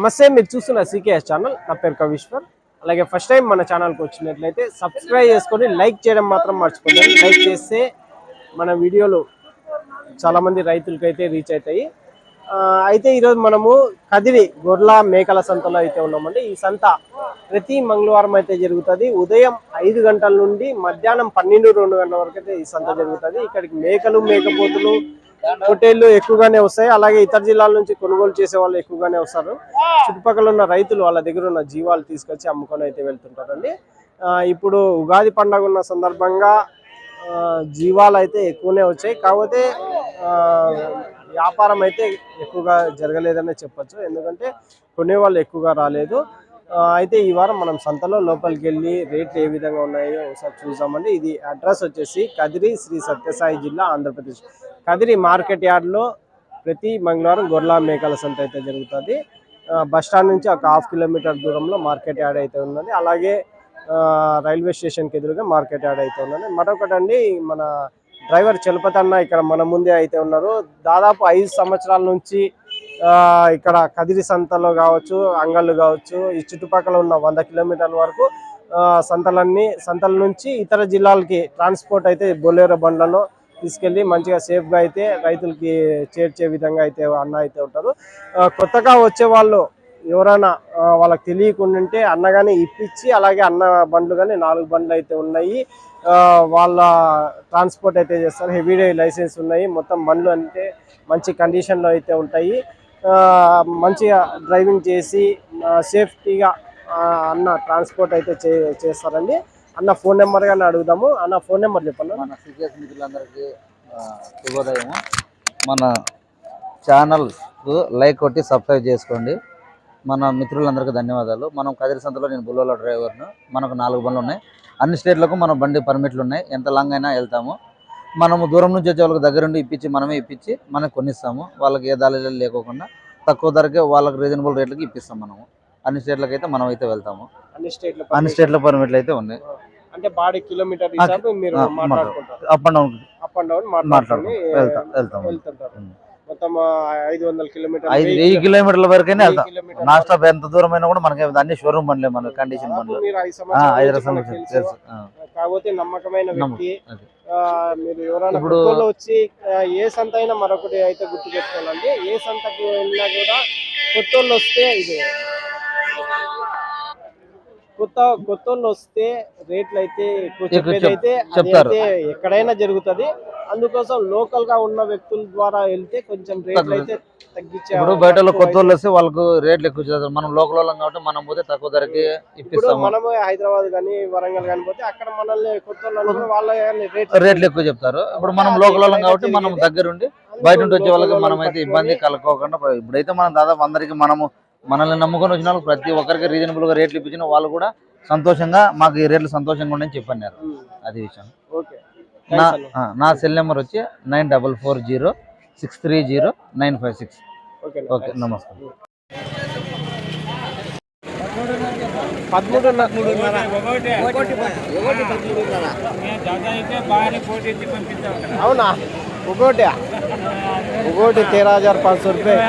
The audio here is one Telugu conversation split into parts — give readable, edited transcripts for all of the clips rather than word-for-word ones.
నమస్తే, మీరు చూస్తున్న సీకేఎస్ ఛానల్. నా పేరు కవిశ్వర్. అలాగే ఫస్ట్ టైం మన ఛానల్కి వచ్చినట్లయితే సబ్స్క్రైబ్ చేసుకొని లైక్ చేయడం మాత్రం మర్చిపోండి. లైక్ చేస్తే మన వీడియోలు చాలామంది రైతులకైతే రీచ్ అవుతాయి. అయితే ఈరోజు మనము కదిరి గొర్ల మేకల సంతలో అయితే ఉన్నామండి. ఈ సంత ప్రతి మంగళవారం అయితే జరుగుతుంది. ఉదయం 5 గంటల నుండి మధ్యాహ్నం 12-2 గంటల వరకు అయితే ఈ సంత జరుగుతుంది. ఇక్కడికి మేకలు, మేకపోతులు, పొట్టేళ్లు ఎక్కువగానే వస్తాయి. అలాగే ఇతర జిల్లాల నుంచి కొనుగోలు చేసే వాళ్ళు ఎక్కువగానే వస్తారు. చుట్టుపక్కల ఉన్న రైతులు వాళ్ళ దగ్గర ఉన్న జీవాలు తీసుకొచ్చి అమ్ముకొని అయితే వెళ్తుంటారండి. ఇప్పుడు ఉగాది పండుగ ఉన్న సందర్భంగా జీవాలు అయితే ఎక్కువనే వచ్చాయి. కాకపోతే వ్యాపారం అయితే ఎక్కువగా జరగలేదనే చెప్పచ్చు. ఎందుకంటే కొనేవాళ్ళు ఎక్కువగా రాలేదు. అయితే ఈ వారం మనం సంతలో లోపలికి వెళ్ళి రేట్లు ఏ విధంగా ఉన్నాయో ఒకసారి చూసామండి. ఇది అడ్రస్ వచ్చేసి కదిరి, శ్రీ సత్యసాయి జిల్లా, ఆంధ్రప్రదేశ్. కదిరి మార్కెట్ యార్డ్లో ప్రతి మంగళవారం గొర్ల మేకల సంత అయితే జరుగుతుంది. బస్టాండ్ నుంచి ఒక 1/2 కిలోమీటర్ దూరంలో మార్కెట్ యార్డ్ అయితే ఉన్నది. అలాగే రైల్వే స్టేషన్కి ఎదురుగా మార్కెట్ యార్డ్ అయితే ఉన్నది. మరొకటండి, మన డ్రైవర్ చలపతి అన్న ఇక్కడ మన ముందే అయితే ఉన్నారు. దాదాపు 5 సంవత్సరాల నుంచి ఇక్కడ కదిరి సంతలో కావచ్చు, అంగళ్ళు కావచ్చు, ఈ చుట్టుపక్కల ఉన్న 100 కిలోమీటర్ల వరకు సంతల నుంచి ఇతర జిల్లాలకి ట్రాన్స్పోర్ట్ అయితే బొలేరో బండ్లలో తీసుకెళ్ళి మంచిగా సేఫ్గా అయితే రైతులకి చేర్చే విధంగా అయితే అన్న అయితే ఉంటారు. కొత్తగా వచ్చే వాళ్ళు ఎవరైనా వాళ్ళకి తెలియకుండా ఉంటే అన్నగానే ఇప్పించి, అలాగే అన్న బండ్లు కానీ 4 బండ్లు అయితే ఉన్నాయి. వాళ్ళ ట్రాన్స్పోర్ట్ అయితే చేస్తారు. హెవీ లైసెన్స్ ఉన్నాయి. మొత్తం బండ్లు అంటే మంచి కండిషన్లో అయితే ఉంటాయి. మంచిగా డ్రైవింగ్ చేసి సేఫ్టీగా అన్న ట్రాన్స్పోర్ట్ అయితే చేస్తారండి. అన్న ఫోన్ నెంబర్ కానీ అడుగుదాము. అన్న ఫోన్ నెంబర్ చెప్పండి. మన సీకేఎస్ మిత్రులందరికీ శుభోదయము. మన ఛానల్ లైక్ కొట్టి సబ్స్క్రైబ్ చేసుకోండి. మన మిత్రులందరికీ ధన్యవాదాలు. మనం కదిరి సంతలో నేను బుల్లోల డ్రైవర్ను. మనకు 4 బండ్లు ఉన్నాయి. అన్ని స్టేట్లకు మన బండి పర్మిట్లు ఉన్నాయి. ఎంత లాంగ్ అయినా వెళ్తాము. మనము దూరం నుంచి వచ్చే వాళ్ళకి దగ్గరుండి మనమే ఇప్పించి మనకు కొనిస్తాము. వాళ్ళకి ఏ దాళాలు లేకోకుండా తక్కువ ధరకే వాళ్ళకి రీజనబుల్ రేట్లకి ఇప్పిస్తాం. మనము అన్ని స్టేట్లకు అయితే మనం అయితే వెళ్తాము. అన్ని స్టేట్ల పర్మిట్లు అయితే ఉన్నాయి. అంటే బాడీ కిలోమీటర్ మీరు అప్ అండ్ డౌన్ మాట్లాడుకుంటాం వెళ్తుంటారు. మొత్తం 500 కిలోమీటర్లు, 1000 కిలోమీటర్ల వరకైనా వెళ్తాం. నాన్ స్టాప్ ఎంత దూరం అయినా కూడా మనకి అన్ని షోరూమ్ బండ్లే, మన కండిషన్ బండ్లు. 5 సంవత్సరాలు. కాకపోతే నమ్మకమైన వ్యక్తి. మీరు ఎవరైనా ఇప్పుడు వచ్చి ఏ సంత అయినా మరొకటి అయితే గుర్తు పెట్టుకోవాలండి. ఏ సంతకి వెళ్ళినా కూడా కొత్తోళ్ళు వస్తే కొత్తోళ్ళు వస్తే రేట్లు అయితే చెప్పేదైతే చెప్తారు. ఎక్కడైనా జరుగుతుంది. అందుకోసం లోకల్ గా ఉన్న వ్యక్తుల ద్వారా వెళ్తే కొంచెం రేట్లు అయితే తగ్గించే. ఇప్పుడు బయట కొత్తోళ్ళు వస్తే వాళ్ళకు రేట్లు ఎక్కువ చేస్తారు. మనం లోకల్ వాళ్ళం కాబట్టి మనం పోతే తక్కువ ధరకి ఇప్పిస్తాం. మనము హైదరాబాద్ కానీ వరంగల్ కానీ పోతే అక్కడ మనల్ని కొత్తోళ్ళు వాళ్ళ రేట్లు ఎక్కువ చెప్తారు. ఇప్పుడు మనం లోకల్ వాళ్ళం కాబట్టి మనం దగ్గరుండి బయట నుండి వచ్చే వాళ్ళకి మనం అయితే ఇబ్బంది కలుకోకుండా, ఇప్పుడైతే మనం దాదాపు అందరికి మనల్ని నమ్ముకొని వచ్చిన వాళ్ళు ప్రతి ఒక్కరికి రీజనబుల్ గా రేట్లు ఇప్పించిన వాళ్ళు కూడా సంతోషంగా మాకు ఈ రేట్లు సంతోషంగా ఉండని చెప్పన్నారు. అది విషయం. నా సెల్ నెంబర్ వచ్చి 9440630956. ఓకే, నమస్కారం. 13.5 అవునా? ఒకటి 13,500 రూపాయలు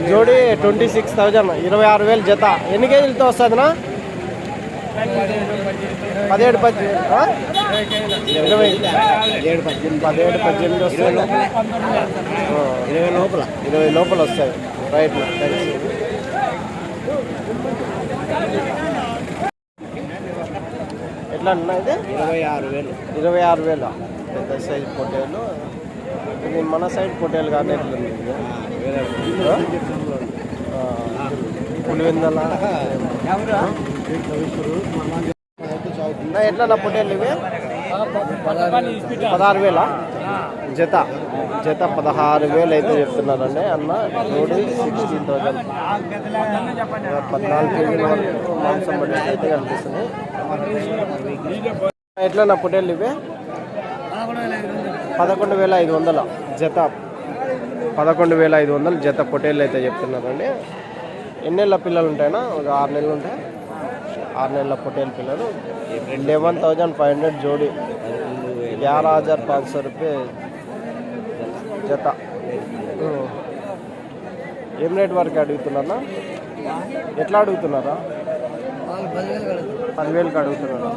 జోడి, 26,000, 26,000 జత. ఎన్ని కేజీలతో వస్తుందినా? 17-18 వస్తుంది. 20 లోపల వస్తాయి. రైట్. ఎట్లా అన్నా? అయితే 26,000 పెద్ద సైజ్ పొట్టేలు. ఇది మన సైడ్ పొట్టేలు కానీ ఎట్లుంది? పులివెందల ఎట్లా నా పొట్టేలు ఇవి? 16,000 జత. 16,000 అయితే చెప్తున్నారండి అన్న. రోడ్ 16,000. 14 కేజీల వరకు మాంసం బట్టి అయితే కనిపిస్తుంది. ఎట్లా నా పొట్టేలు ఇవి? 11,500 జత. 11,500 జత పొట్టేళ్ళు అయితే చెప్తున్నారండి. ఎన్నేళ్ళ పిల్లలు ఉంటాయినా? ఒక 6 నెలలు ఉంటాయి. 6 నెలల పొట్టేలు పిల్లలు. 11,500 జోడి. 11,500 రూపాయ జత. ఏం రేట్ వరకు అడుగుతున్నా? ఎట్లా అడుగుతున్నారా? 10,000కి అడుగుతున్నారా?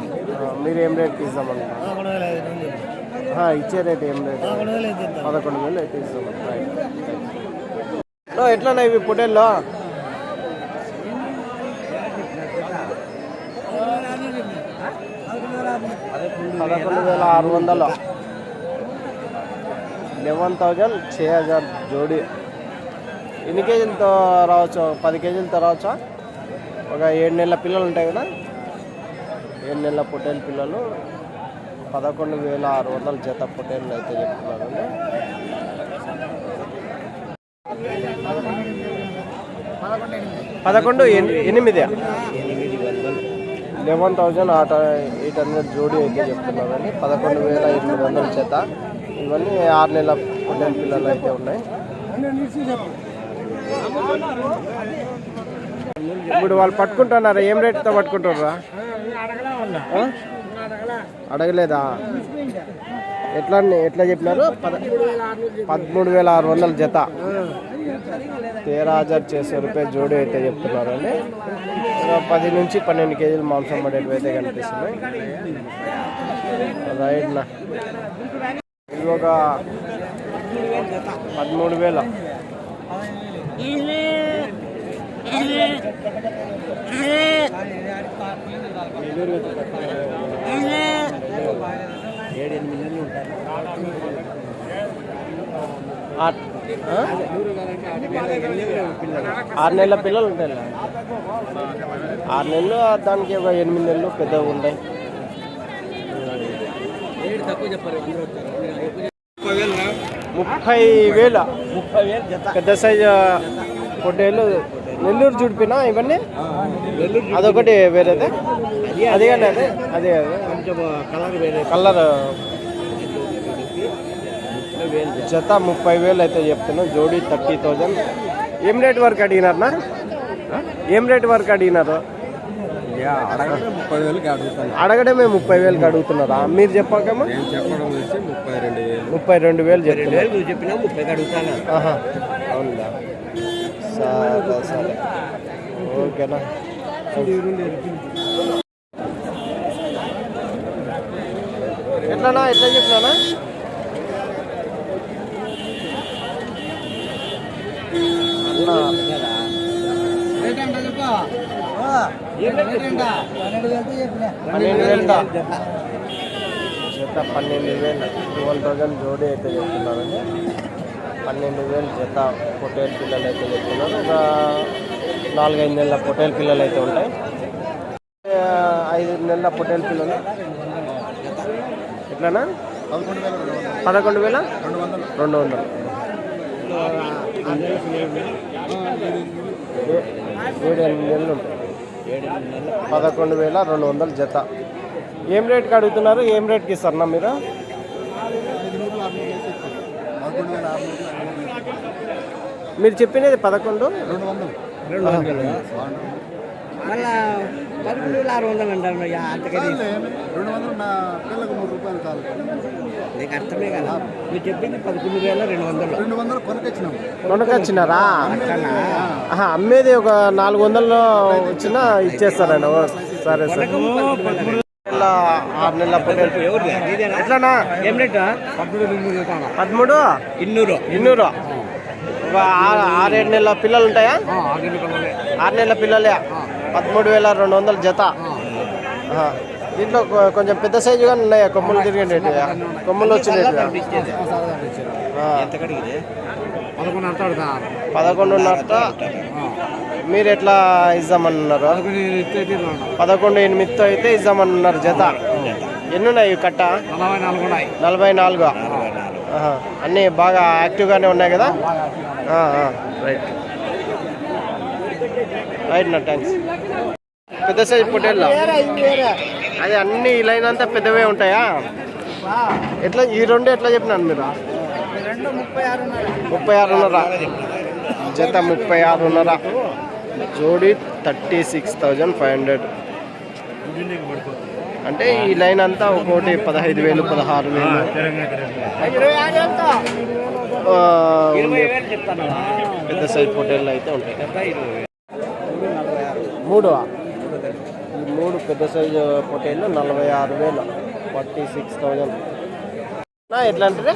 మీరు ఏం రేట్కి ఇద్దామనుకుంటున్నారా? ఇచ్చే రేట్ ఏం రేట్? 11,000 అయితే ఇస్తాం. ఎట్లా ఇవి పొటేల్లో? 11,600. 11,000 6,000 జోడి. ఎన్ని కేజీలతో రావచ్చు? 10 కేజీలతో రావచ్చా? ఒక 7 నెలల పిల్లలు ఉంటాయి కదా, 7 నెలల పొట్టేలు పిల్లలు 11,600 జత పొట్టేళ్ళు అయితే చెప్తున్నారు. 11,800 11,800 జోడి అయితే చెప్తున్నారండి. 11,800 జత. ఇవన్నీ 6 నెలల పొట్టేలు పిల్లలు అయితే ఉన్నాయి. ఇప్పుడు వాళ్ళు పట్టుకుంటున్నారా? ఏం రేట్తో పట్టుకుంటారా? అడగలేదా? ఎట్లా చెప్పినారు? 13,600 జత. 13,600 రూపాయలు జోడి అయితే చెప్తున్నారండి. 10 నుంచి 12 కేజీలు మాంసం పడేవి అయితే కనిపిస్తున్నాయి. రైట్నా ఇది ఒక 13,000. ఆరు నెలల పిల్లలు ఉంటాయి. 6 నెలలు, దానికి ఒక 8 నెలలు పెద్దగా ఉంటాయి. 30,000 పెద్ద సైజు పొట్టేలు. నెల్లూరు చూడిపినా ఇవన్నీ? అదొకటి వేరేదే. అదే కానీ అదే కొంచెం కలర్ జత 30,000 అయితే చెప్తున్నాం. జోడీ 30,000. ఏం రేట్ వరకు అడిగినారనా? ఏం రేట్ వరకు అడిగినారు? అడగడమే 30,000కి అడుగుతున్నారా? మీరు చెప్పాకమ్మా 32,000 చెప్తున్నారు. అవునా? సరే సరే, ఓకేనా. ఎట్లానా? ఎట్లా చెప్పినానా? జత 12,000. 12,000 జోడీ అయితే చెప్తున్నారండి. 12,000 జత పొట్టేలు పిల్లలు అయితే చెప్తున్నారు. ఒక 4-5 నెలల పొట్టేలు పిల్లలు అయితే ఉంటాయి. 5 నెలల పొట్టేలు పిల్లలు ఎట్లానా? 11,200. 7-8 నెలలు ఉంటాయి. 11,200 జత. ఏం రేట్కి అడుగుతున్నారు? ఏం రేట్కి ఇస్తారన్నా మీరు? మీరు చెప్పినది 11,200. మళ్ళా 13,600 అంటారు. అంతకని 200 నీకు అర్థమే కదా. మీరు చెప్పింది 11,200 కొనకొచ్చినారా? అమ్మేది ఒక 400 వచ్చినా ఇచ్చేస్తారండి. సరే సరే. 6 నెలల పొట్టేలు ఎట్లానా? ఏం రేట్? 13,200. ఒక 6-7 నెలల పిల్లలు ఉంటాయా? 6 నెలల పిల్లలే. 13,200 జత. దీంట్లో కొంచెం పెద్ద సైజుగా ఉన్నాయా? కొమ్ములు తిరిగేటి, కొమ్ములు వచ్చినాయి. 11,500. మీరు ఎట్లా ఇద్దామన్నారు? 11,800 అయితే ఇద్దామన్నారు జత. ఎన్ని ఉన్నాయి కట్ట? 44. అన్నీ బాగా యాక్టివ్గానే ఉన్నాయి కదా? రైట్ రైట్ నా థ్యాంక్స్. పెద్ద సైజు పొట్టేళ్ళ అదే అన్ని ఈ లైన్ అంతా పెద్దవే ఉంటాయా? ఎట్లా ఈ రెండు ఎట్లా చెప్పినాను మీరు? 36,500 జత. 36,500 జోడీ 36,500. అంటే ఈ లైన్ అంతా ఒక్కోటి 15,000 16,000 పెద్ద సైజ్ పొట్టేళ్ళు అయితే ఉంటాయి. మూడు ఈ మూడు పెద్ద సైజు పొట్టేళ్ళు 46,000 46,000. ఎట్లా అంటే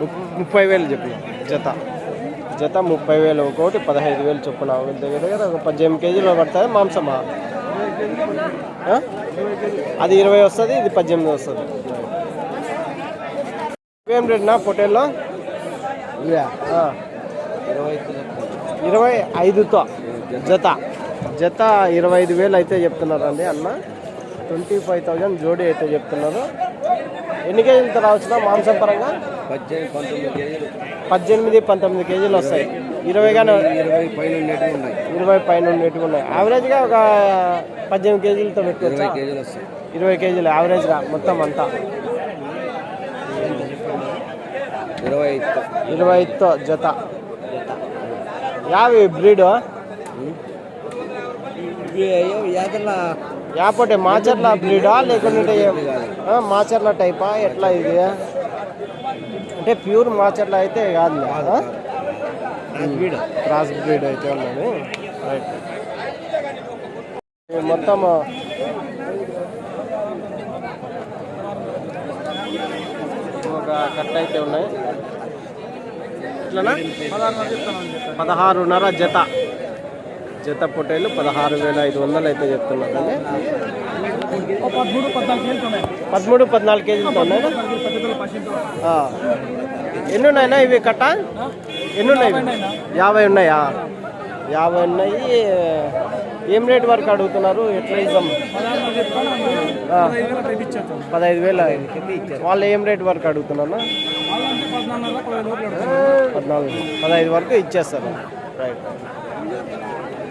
30,000 చెప్పి జత 30,000 ఒకటి 15,000 చొప్పున దగ్గర దగ్గర ఒక 18 కేజీలు పడుతుంది మాంసమా. అది 20 వస్తుంది, ఇది 18 వస్తుంది. ఏం రేట్నా పొట్టేల్లో? 25తో జత 25,000 అయితే చెప్తున్నారండి అన్న. 25,000 జోడీ అయితే చెప్తున్నారు. ఎన్ని కేజీలతో రావచ్చునా మాంసం పరంగా? 18-19 కేజీలు వస్తాయి. 20 పైన ఉండేటివి ఉన్నాయి. యావరేజ్గా ఒక 18 కేజీలతో పెట్టుకోవచ్చా? 20 కేజీలు యావరేజ్గా మొత్తం అంతా 25తో జత. యావి బ్రీడ్ యాపటే మాచర్ల బ్రీడా లేకుంటే మాచర్ల టైపా ఎట్లా ఇది? అంటే ప్యూర్ మాచర్ల అయితే కాదు, క్రాస్ బ్రీడ్ అయితే ఉన్నది. రైట్. మొత్తం ఒక కట్ట అయితే ఉన్నాయి. ఇట్లనా 16,500 జత పొట్టేళ్ళు 16,500 అయితే చెప్తున్నారండి. 13-14 కేజీలతో ఉన్నాయి. ఎన్ని ఉన్నాయినా ఇవి కట్ట? ఎన్ని ఉన్నాయి? 50 ఉన్నాయా? 50 ఉన్నాయి. ఏం రేట్ వరకు అడుగుతున్నారు? ఎట్లా ఇద్దాం? 15,000. వాళ్ళు ఏం రేట్ వరకు అడుగుతున్నారు? 15 వరకు ఇచ్చేస్తారు. రైట్,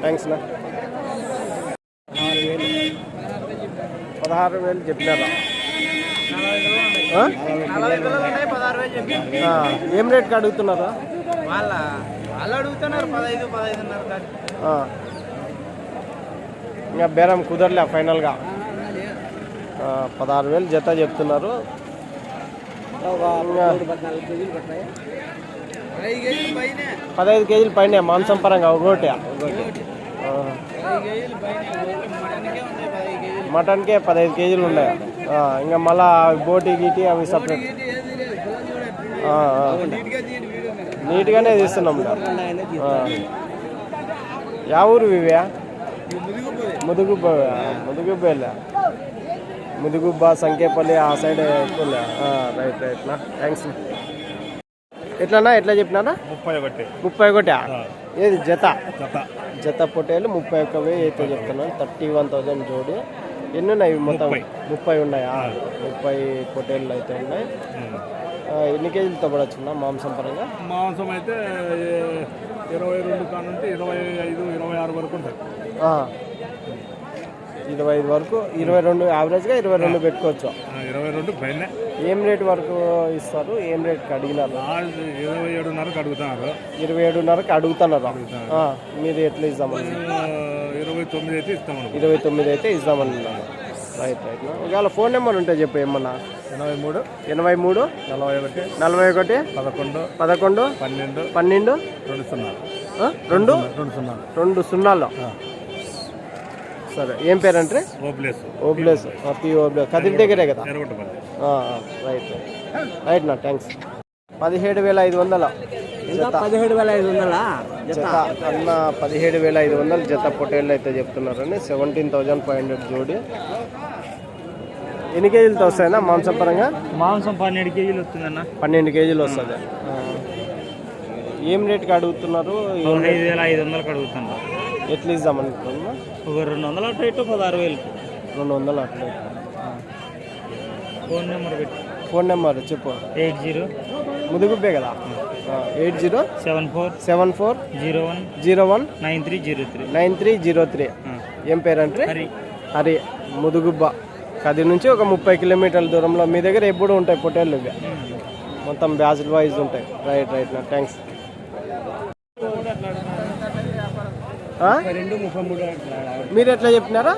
థ్యాంక్స్ నా. 16,000 చెప్పినారా? ఏం రేట్కి అడుగుతున్నారా? వాళ్ళు అడుగుతున్నారు 15-15.5. ఇంకా బేరం కుదరలే ఫైనల్గా. 16,000 జత చెప్తున్నారు. 15 కేజీలు పైన మాంసం పరంగా ఒకటి. మటన్కే 15 కేజీలు ఉన్నాయి. ఇంకా మళ్ళా బోటి గీటి అవి సపరేట్ నీట్గానే తీస్తున్నాం. యా ఊరు ఇవే? ముదుగుబ్బ సంకేపల్లి ఆ సైడ్ ఎక్కువ. రైట్ రైట్నా, థ్యాంక్స్. ఎట్లన్నా ఎట్లా చెప్పినారా? 31. ఏది జత పొట్టేళ్ళు 31,000 అయితే చెప్తున్నాను. 31,000 జోడి. ఎన్ని ఉన్నాయి మొత్తం? 30 ఉన్నాయా? 30 పొట్టేళ్ళు అయితే ఉన్నాయి. ఎన్ని కేజీలతో పడొచ్చున్నా మాంసం పరంగా? మాంసం అయితే 22 కానుంటే 25-26 వరకు ఉంటుంది. 25 వరకు, 22 యావరేజ్గా 22 పెట్టుకోవచ్చు. 22 పైన. ఏం రేట్ వరకు ఇస్తారు? ఏం రేట్కి అడిగినారు? 27.5కి అడుగుతున్నారు. 27.5కి అడుగుతున్నారు. మీరు ఎట్లా ఇద్దామని? 29 అయితే ఇస్తామని. 29 అయితే ఇద్దామని. Right right. ఒకవేళ ఫోన్ నెంబర్ ఉంటే చెప్పు ఏమన్నా. 83 41 11 12 20. సరే, ఏం పేరంటే? ఓబ్లేస్. కదిరి దగ్గరే కదా? రైట్ రైట్ నా, థ్యాంక్స్. 17,500 జత. 17,500 జత అన్న 17,500 జత పొట్టేళ్ళు అయితే చెప్తున్నారండి. 17,500 జోడి. ఎన్ని కేజీలతో వస్తాయన్నా మాంసం పరంగా? మాంసం 12 కేజీలు వస్తుందన్న. 12 కేజీలు వస్తుంది. ఏం రేట్కి అడుగుతున్నారు? 15,500కి అడుగుతున్నారు. ఎట్లా ఇద్దామనుకుంటున్నా? ఒక 200 అటు ఇటు 16,000. 200 అట్లా. ఫోన్ నెంబర్ పెట్టి. ఫోన్ నెంబర్ చెప్పు. 80 ముదుగుబ్బే కదా? 8074 01 9303. ఏం పేరంటే? హరి. ముదుగుబ్బ. కదిరి నుంచి ఒక 30 కిలోమీటర్ల దూరంలో. మీ దగ్గర ఎప్పుడు ఉంటాయి పొట్టేళ్ళు? ఇవి మొత్తం బ్యాచ్ వైజ్ ఉంటాయి. రైట్ రైట్ నా, థ్యాంక్స్. 32-33. మీరు ఎట్లా చెప్పినారా?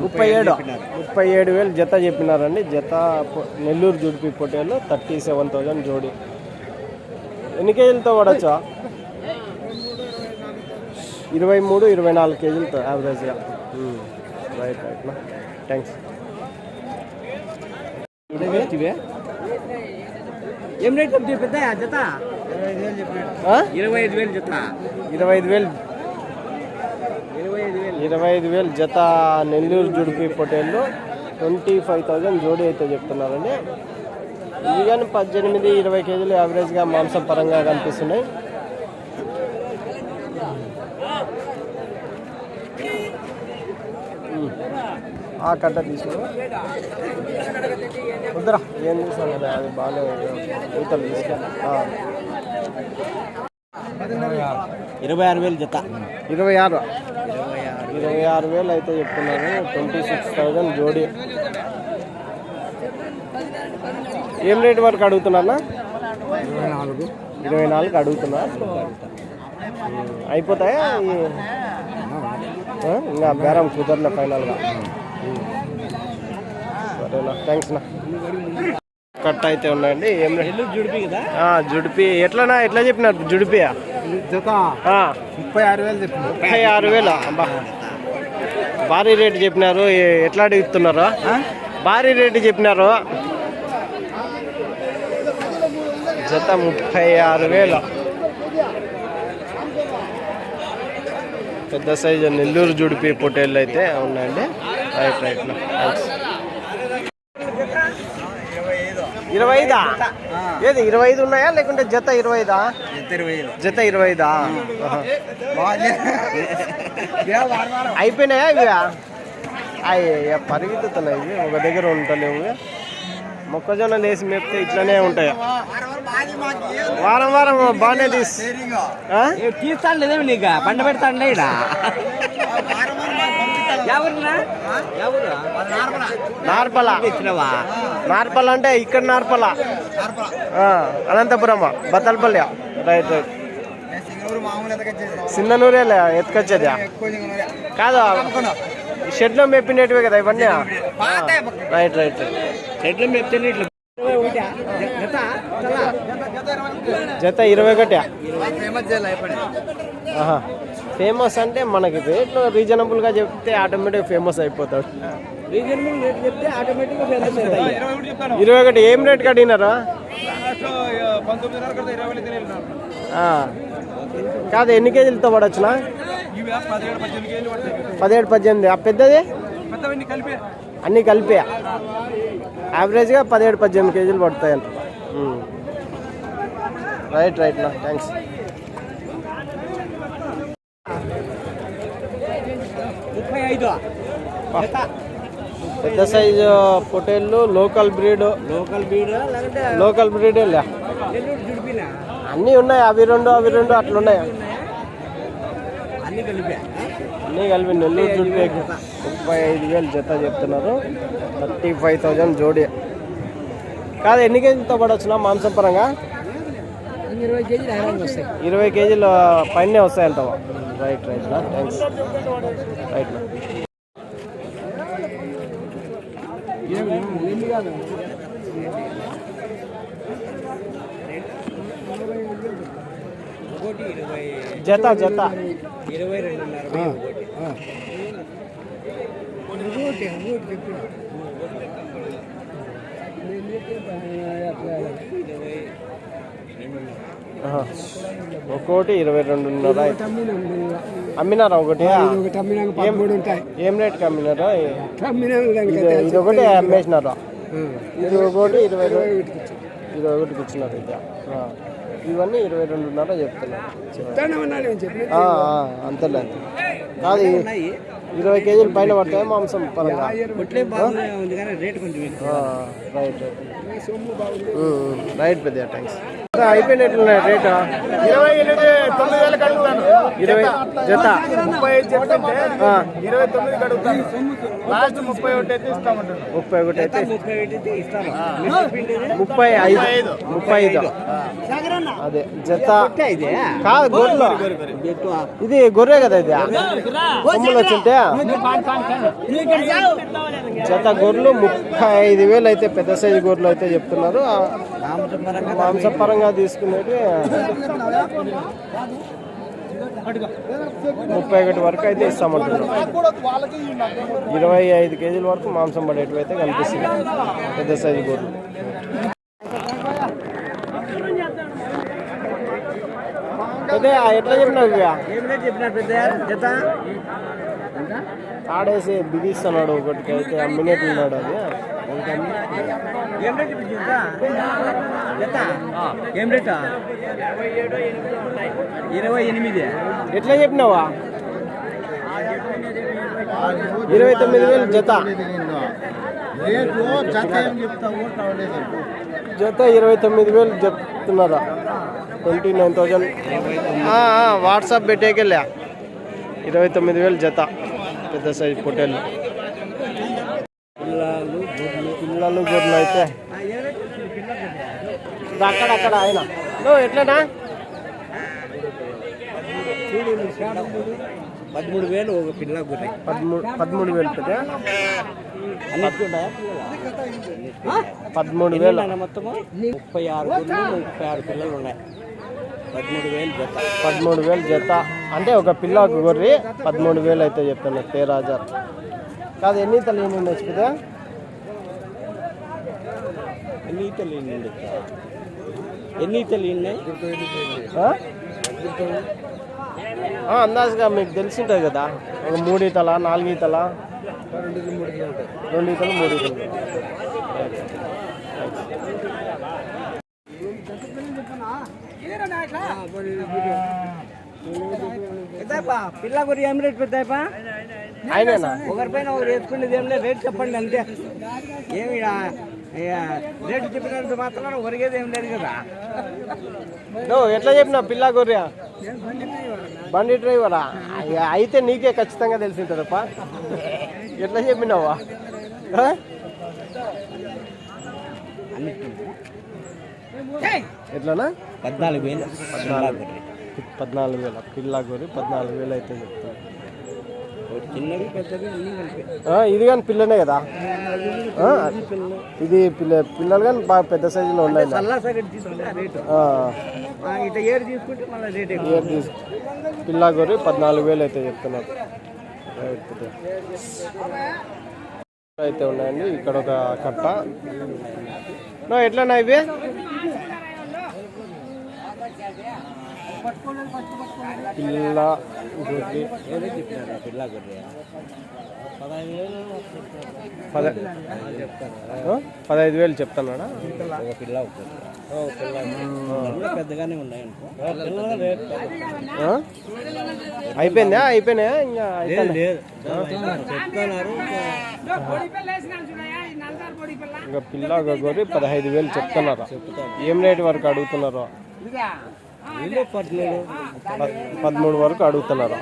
37,000 జత చెప్పినారండి. జత నెల్లూరు జుడిపి పొట్టేళ్ళు 37,000 జోడి. ఎన్ని కేజీలతో పడచ్చా? 23-24 కేజీలతో యావరేజ్గా. రైట్ రైట్నా, థ్యాంక్స్. ఏం రేట్ చెప్తే పెద్ద జత? 25,000 జత. 25,000 జత. నెల్లూరు జుడిపి పొటేళ్ళు 25,000 జోడీ అయితే చెప్తున్నారండి. ఇవి కానీ 18-20 కేజీలు యావరేజ్గా మాంసం పరంగా కనిపిస్తున్నాయి. ఆ కట్ట తీసుకుని వద్దురా, ఏం తీసుకోండి, అది బాగానే ఈతలు తీసుకెళ్ళి. 26,000 జత. 26,000 అయితే చెప్తున్నారు. 26,000 జోడీ. ఏం రేట్ వరకు అడుగుతున్నారా? 24 అడుగుతున్నా. అయిపోతాయా ఇంకా బేరం కుదరలే ఫైనల్గా? సరేనా, థ్యాంక్స్ నా. కట్ట అయితే ఉన్నాయండి. ఏం జుడిపి కదా? జుడిపి ఎట్లా చెప్పినారు? జుడిపి 36,000 చెప్పిన. 36,000 అబ్బా, భారీ రేటు చెప్పినారు. ఎట్లా అడుగుతున్నారు? భారీ రేటు చెప్పినారు. జత 36,000. పెద్ద సైజు నెల్లూరు జుడిపి పొటేళ్ళు అయితే ఉన్నాయండి. Right right, thanks. 25 ఏది 25 ఉన్నాయా లేకుంటే జత 25? జత 25. అయిపోయినాయా ఇవి? అయ్యా పరిగెత్తుతున్నాయి ఇవి, ఒక దగ్గర ఉండలేవు. మొక్కజొన్న లేసి మేపితే ఇట్లనే ఉంటాయి. వారం వారం బాగానే తీస్తాను లేదేమి నీకు పంట పెడతాండే ఇక్కడ. నార్పల అంటే ఇక్కడ నార్పల, అనంతపురం, బత్తలపల్లి. Right right. సిన్ననూరేలే ఎత్తుకొచ్చేది కాదు, షెడ్లో మేపినట్టువే కదా ఇవన్నీ. Right right. చెట్లు మెప్తే ఇట్లా జత 21. ఫేమస్ అంటే మనకి రేట్లు రీజనబుల్గా చెప్తే ఆటోమేటిక్ ఫేమస్ అయిపోతాడు. రీజనబుల్ రేట్ చెప్తే ఆటోమేటిక్గా ఫేమస్ అవుతాయి. 21 ఏం రేట్ కడిగినారా? కాదు, ఎన్ని కేజీలతో పడొచ్చునా? 17-18. ఆ పెద్దది అన్నీ కలిపి యావరేజ్గా 17-18 కేజీలు పడతాయంట. రైట్ రైట్ నా, థ్యాంక్స్. పెద్ద సైజు పొటేళ్ళు లోకల్ బ్రీడ్. లోకల్ బ్రీడ్ అన్నీ ఉన్నాయి. అవి రెండు అట్లున్నాయి. అన్నీ కలిపి నెల్లూరు జుడిపి 35,000 జత చెప్తున్నారు. 35,000 జోడీ. కాదు, ఎన్ని కేజీలతో పడవచ్చునా మాంసం పరంగా? 20 కేజీలు పైనే వస్తాయంటావా? రైట్ రైట్ నా, థ్యాంక్స్. రైట్ నా. జత 22. ఒక్కోటి 22.5. అమ్మినారా ఒకటి? ఏం రేట్కి అమ్మినారా? ఇది ఒకటి అమ్మేసినారా? ఇది ఒకటి 21కి ఇచ్చినారు. ఇది ఇవన్నీ 22.5 చెప్తున్నారు. అంతేలే. కాదు, 20 కేజీల పైన పడతాయి మాంసం పరంగా. రైట్ రైట్ రైట్ పెద్ద, థ్యాంక్స్. అయిపోయినట్లున్నాయి రేటు. 29,000 కడుగుతాను. 20 జత 35 చెప్తుంటే 29 కడుగుతాను. లాస్ట్ 31 అయితే ఇస్తామంటారు. 31 అయితే 35. అదే జత కాదు, గొర్రెలు. ఇది గొర్రె కదా, ఇది కొమ్ములు వచ్చింటే జత గొర్రెలు 35,000 అయితే పెద్ద సైజు గొర్రెలు అయితే చెప్తున్నారు. మాంసపరంగా తీసుకునేది 31 వరకు అయితే ఇస్తామంటున్నాం. 25 కేజీల వరకు మాంసం పడేటివి అయితే కనిపిస్తుంది పెద్ద సైజు గొర్రెలు. అదే ఎట్లా చెప్పినావు ఇక ఏం రేట్ చెప్పినారు పెద్ద జత తాడేసి బిగిస్తున్నాడు ఒకటికి అయితే అమ్మినట్లున్నాడు అది. ఏం రేట్ ఇప్పుడు జత జత ఏం రేటా 28. ఎట్లా చెప్పినావా? 29,000 జత. జత 29,000 చెప్తున్నారా? 29,000. వాట్సాప్ పెట్టేకెళ్ళా 29,000 జత పెద్ద సైజు పొట్టేళ్ళు. పిల్లలు గొర్రెలు అయితే అక్కడక్కడ ఆయన ఎట్లనా 13,000 ఒక పిల్ల గుర్రె 13,000 పెద్ద 13,000 మొత్తము 36 గుర్రెలు 36 పిల్లలు ఉన్నాయి. 13,000 జత. 13,000 జత అంటే ఒక పిల్ల ఒక గొర్రె 13,000 అయితే చెప్తున్నా. 13,000 కాదు. ఎన్ని తల్లి ఉండొచ్చు కదా? ఎన్ని తెలియన్నాయి అందాజుగా మీకు తెలిసింటుంది కదా. ఒక 3 ఈతల 4 ఈతల 2 ఈతలు 3 ఈతలు. పిల్ల గురి ఏం రేట్ పెద్దాయపా? ఆయనేనా? ఒకరిపైన ఒకరు వేసుకునేది ఏం లేదు. రేట్ చెప్పండి అంతే. ఏమి రేటు చెప్పినంత మాత్రం ఒరిగేది ఏం లేదు కదా. ఎట్లా చెప్పినా పిల్ల గొర్రె బండి డ్రైవరా అయితే నీకే ఖచ్చితంగా తెలిసింటుందప్ప. ఎట్లా చెప్పినావా? ఎట్లనా? 14,000. 14,000 పిల్ల గొర్రె 14,000 అయితే చెప్తాను. చిన్నవి పెద్దవి అన్నీ కలిపి. ఇది కానీ పిల్లనే కదా. ఇది పిల్లలు కానీ బాగా పెద్ద సైజులో ఉన్నాయి. పిల్ల గొర్రె 14,000 అయితే చెప్తున్నారు. అయితే ఉన్నాయండి. ఇక్కడ ఒక కట్ట. ఎట్లన్నా ఇవి పిల్ల గొర్రె 15,000 చెప్తున్నాడా? పెద్దగానే ఉన్నాయి. అయిపోయిందా? అయిపోయినాయా? ఇంకా ఇంకా పిల్ల గొర్రె 15,000 చెప్తున్నారా? ఏం రేటు వరకు అడుగుతున్నారో? 13 వరకు అడుగుతున్నారు.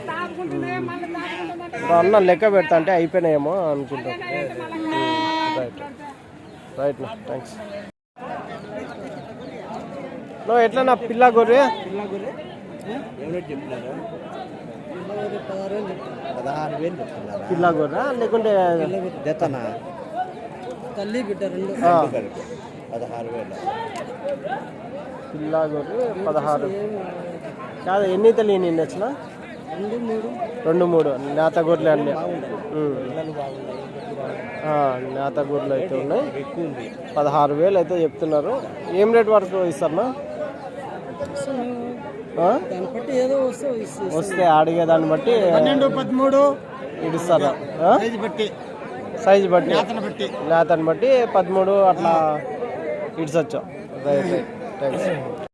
అన్న లెక్క పెడతా అంటే అయిపోయినాయేమో అనుకుంటాం. Right thanks. ఎట్లా నా పిల్ల గొర్రె? పిల్ల గొర్రె లేకుంటే జతనా? తల్లి బిడ్డ 16,000. పిల్ల గొర్రె 16. కాదు ఎన్ని తల్లి నిన్న వచ్చిన? 2 3 నేత గొర్రెలు అన్నీ. నేత గొర్రెలు అయితే ఉన్నాయి. 16,000 అయితే చెప్తున్నారు. ఏం రేట్ వరకు ఇస్తారన్నా? వస్తే అడిగే దాన్ని బట్టి 12-13 ఇస్తారా? సైజు బట్టి నేతని బట్టి 13 అట్లా ఇడ్సొచ్చు. Right thanks.